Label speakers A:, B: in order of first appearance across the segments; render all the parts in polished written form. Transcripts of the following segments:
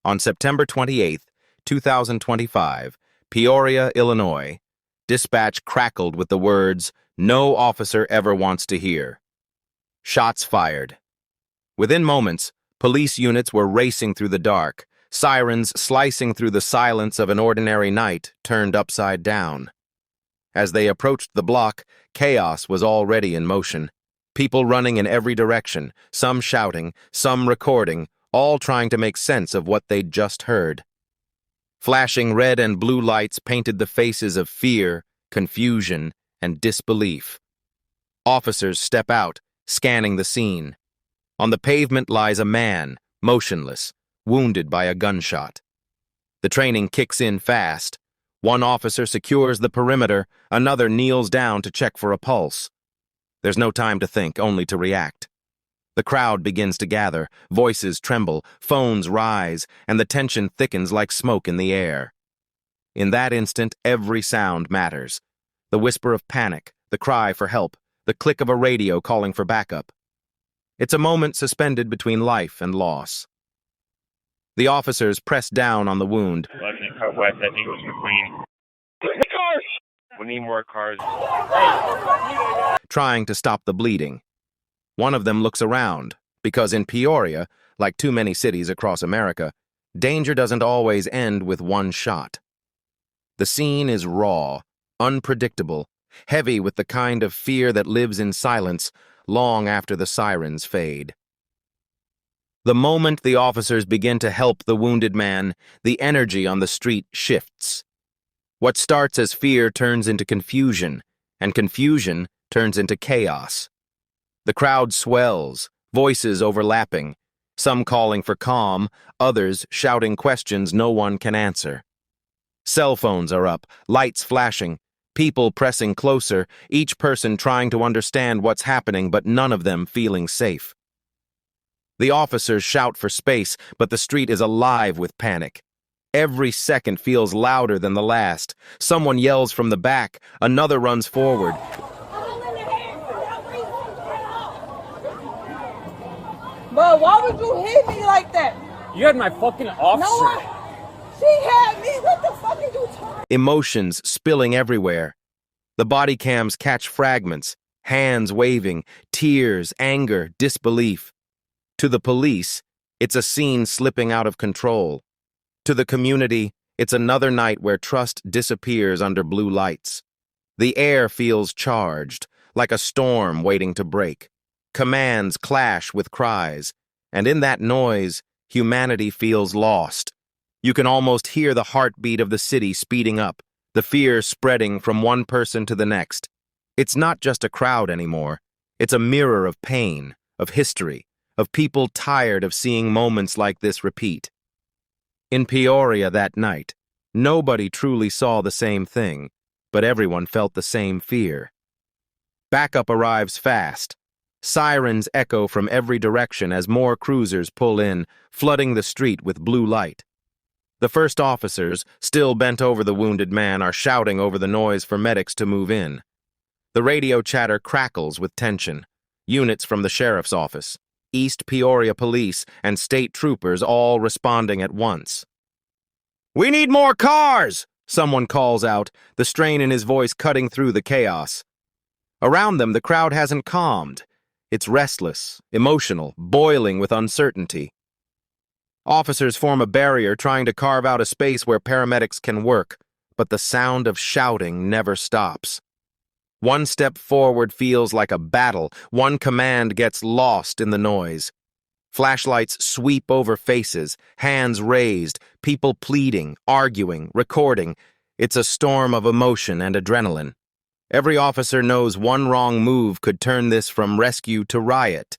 A: On September 28, 2025, Peoria, Illinois, dispatch crackled with the words, "No officer ever wants to hear." Shots fired. Within moments, police units were racing through the dark, sirens slicing through the silence of an ordinary night turned upside down. As they approached the block, chaos was already in motion. People running in every direction, some shouting, some recording, all trying to make sense of what they'd just heard. Flashing red and blue lights painted the faces of fear, confusion, and disbelief. Officers step out, scanning the scene. On the pavement lies a man, motionless, wounded by a gunshot. The training kicks in fast. One officer secures the perimeter, another kneels down to check for a pulse. There's no time to think, only to react. The crowd begins to gather, voices tremble, phones rise, and the tension thickens like smoke in the air. In that instant, every sound matters. The whisper of panic, the cry for help, the click of a radio calling for backup. It's a moment suspended between life and loss. The officers press down on the wound.
B: Left and cut west, I think it was McQueen. Cars! We need more cars.
A: Trying to stop the bleeding. One of them looks around, because in Peoria, like too many cities across America, danger doesn't always end with one shot. The scene is raw, unpredictable, heavy with the kind of fear that lives in silence long after the sirens fade. The moment the officers begin to help the wounded man, the energy on the street shifts. What starts as fear turns into confusion, and confusion turns into chaos. The crowd swells, voices overlapping, some calling for calm, others shouting questions no one can answer. Cell phones are up, lights flashing, people pressing closer, each person trying to understand what's happening but none of them feeling safe. The officers shout for space, but the street is alive with panic. Every second feels louder than the last. Someone yells from the back, another runs forward.
C: But why would you hit me like that?
D: You had my fucking officer.
C: She had me. What the fuck are you talking?
A: Emotions spilling everywhere. The body cams catch fragments, hands waving, tears, anger, disbelief. To the police, it's a scene slipping out of control. To the community, it's another night where trust disappears under blue lights. The air feels charged, like a storm waiting to break. Commands clash with cries, and in that noise, humanity feels lost. You can almost hear the heartbeat of the city speeding up, the fear spreading from one person to the next. It's not just a crowd anymore. It's a mirror of pain, of history, of people tired of seeing moments like this repeat. In Peoria that night, nobody truly saw the same thing, but everyone felt the same fear. Backup arrives fast. Sirens echo from every direction as more cruisers pull in, flooding the street with blue light. The first officers, still bent over the wounded man, are shouting over the noise for medics to move in. The radio chatter crackles with tension. Units from the sheriff's office, East Peoria Police, and state troopers all responding at once. "We need more cars!" someone calls out, the strain in his voice cutting through the chaos. Around them, the crowd hasn't calmed. It's restless, emotional, boiling with uncertainty. Officers form a barrier trying to carve out a space where paramedics can work, but the sound of shouting never stops. One step forward feels like a battle. One command gets lost in the noise. Flashlights sweep over faces, hands raised, people pleading, arguing, recording. It's a storm of emotion and adrenaline. Every officer knows one wrong move could turn this from rescue to riot.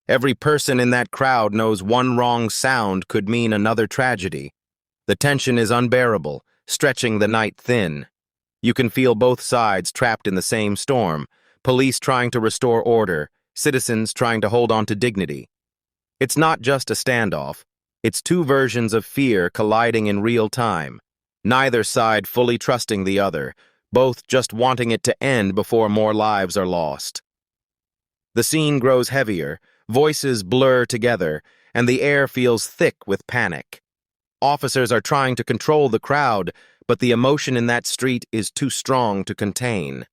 A: Every person in that crowd knows one wrong sound could mean another tragedy. The tension is unbearable, stretching the night thin. You can feel both sides trapped in the same storm, police trying to restore order, citizens trying to hold on to dignity. It's not just a standoff. It's two versions of fear colliding in real time, neither side fully trusting the other, both just wanting it to end before more lives are lost. The scene grows heavier, voices blur together, and the air feels thick with panic. Officers are trying to control the crowd, but the emotion in that street is too strong to contain.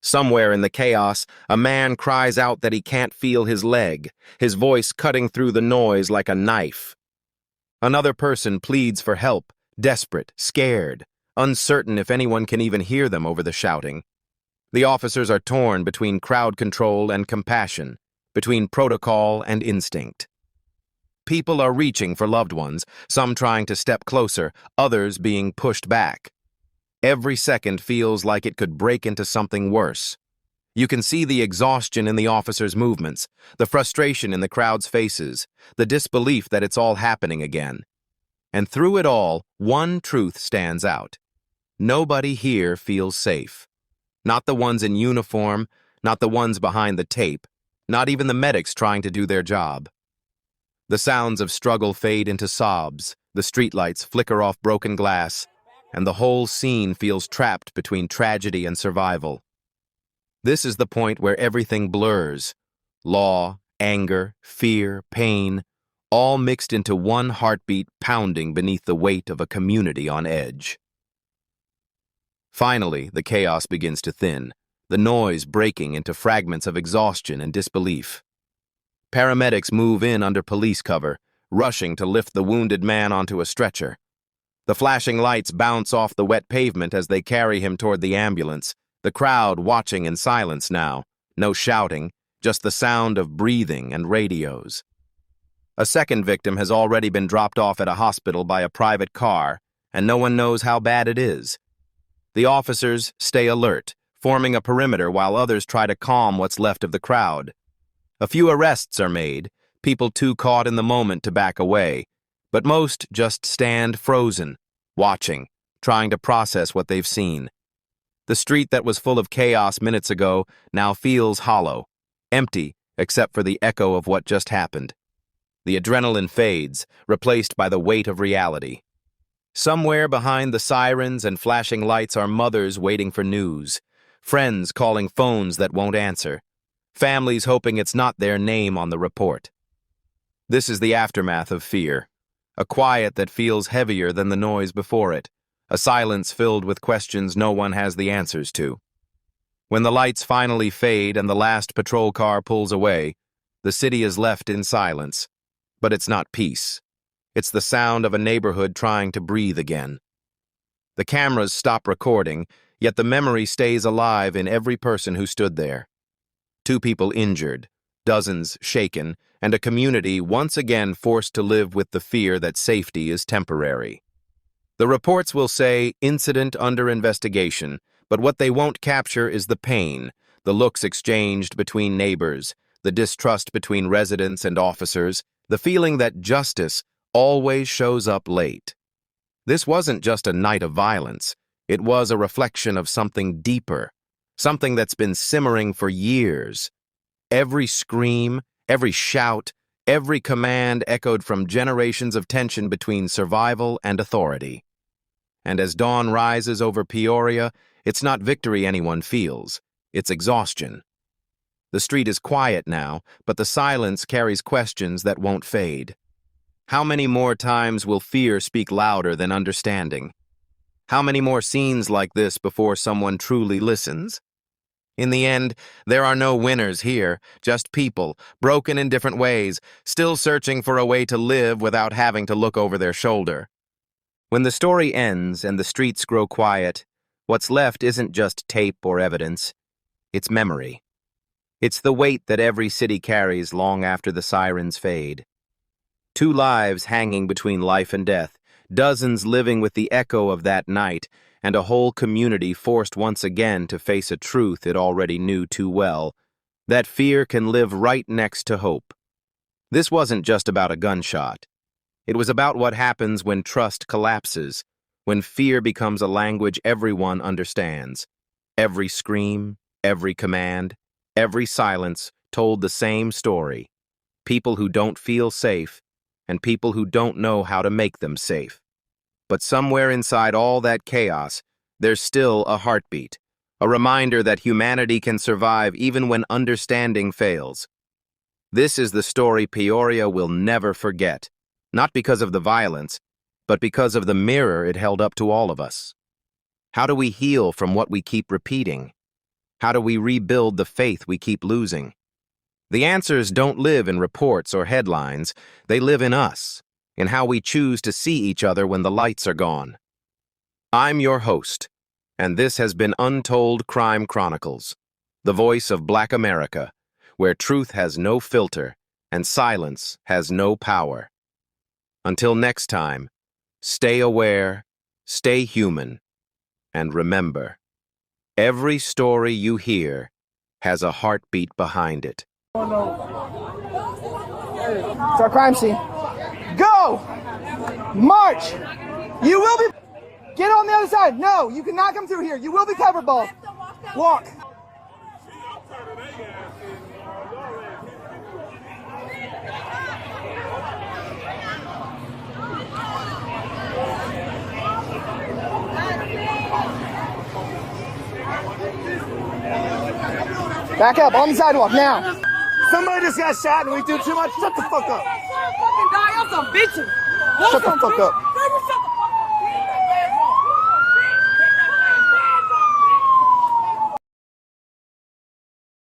A: Somewhere in the chaos, a man cries out that he can't feel his leg, his voice cutting through the noise like a knife. Another person pleads for help, desperate, scared, uncertain if anyone can even hear them over the shouting. The officers are torn between crowd control and compassion, between protocol and instinct. People are reaching for loved ones, some trying to step closer, others being pushed back. Every second feels like it could break into something worse. You can see the exhaustion in the officers' movements, the frustration in the crowd's faces, the disbelief that it's all happening again. And through it all, one truth stands out. Nobody here feels safe. Not the ones in uniform, not the ones behind the tape, not even the medics trying to do their job. The sounds of struggle fade into sobs, the streetlights flicker off broken glass, and the whole scene feels trapped between tragedy and survival. This is the point where everything blurs. Law, anger, fear, pain, all mixed into one heartbeat pounding beneath the weight of a community on edge. Finally, the chaos begins to thin, the noise breaking into fragments of exhaustion and disbelief. Paramedics move in under police cover, rushing to lift the wounded man onto a stretcher. The flashing lights bounce off the wet pavement as they carry him toward the ambulance, the crowd watching in silence now, no shouting, just the sound of breathing and radios. A second victim has already been dropped off at a hospital by a private car, and no one knows how bad it is. The officers stay alert, forming a perimeter while others try to calm what's left of the crowd. A few arrests are made, people too caught in the moment to back away, but most just stand frozen, watching, trying to process what they've seen. The street that was full of chaos minutes ago now feels hollow, empty except for the echo of what just happened. The adrenaline fades, replaced by the weight of reality. Somewhere behind the sirens and flashing lights are mothers waiting for news, friends calling phones that won't answer, families hoping it's not their name on the report. This is the aftermath of fear, a quiet that feels heavier than the noise before it, a silence filled with questions no one has the answers to. When the lights finally fade and the last patrol car pulls away, the city is left in silence. But it's not peace. It's the sound of a neighborhood trying to breathe again. The cameras stop recording, yet the memory stays alive in every person who stood there. 2 people injured, dozens shaken, and a community once again forced to live with the fear that safety is temporary. The reports will say incident under investigation, but what they won't capture is the pain, the looks exchanged between neighbors, the distrust between residents and officers, the feeling that justice always shows up late. This wasn't just a night of violence. It was a reflection of something deeper, something that's been simmering for years. Every scream, every shout, every command echoed from generations of tension between survival and authority. And as dawn rises over Peoria, it's not victory anyone feels, it's exhaustion. The street is quiet now, but the silence carries questions that won't fade. How many more times will fear speak louder than understanding? How many more scenes like this before someone truly listens? In the end, there are no winners here, just people, broken in different ways, still searching for a way to live without having to look over their shoulder. When the story ends and the streets grow quiet, what's left isn't just tape or evidence, it's memory. It's the weight that every city carries long after the sirens fade. 2 lives hanging between life and death, dozens living with the echo of that night, and a whole community forced once again to face a truth it already knew too well, that fear can live right next to hope. This wasn't just about a gunshot. It was about what happens when trust collapses, when fear becomes a language everyone understands. Every scream, every command, every silence told the same story. People who don't feel safe, and people who don't know how to make them safe. But somewhere inside all that chaos, there's still a heartbeat, a reminder that humanity can survive even when understanding fails. This is the story Peoria will never forget, not because of the violence, but because of the mirror it held up to all of us. How do we heal from what we keep repeating? How do we rebuild the faith we keep losing? The answers don't live in reports or headlines. They live in us, in how we choose to see each other when the lights are gone. I'm your host, and this has been Untold Crime Chronicles, the voice of Black America, where truth has no filter and silence has no power. Until next time, stay aware, stay human, and remember, every story you hear has a heartbeat behind it.
E: It's our crime scene. Go! March! You will be... Get on the other side. No, you cannot come through here. You will be covered, ball. Walk. Back up on the sidewalk now. Somebody just got shot and we do too much. Shut the fuck up.
C: Fucking die, y'all some bitches.
E: Shut the fuck up.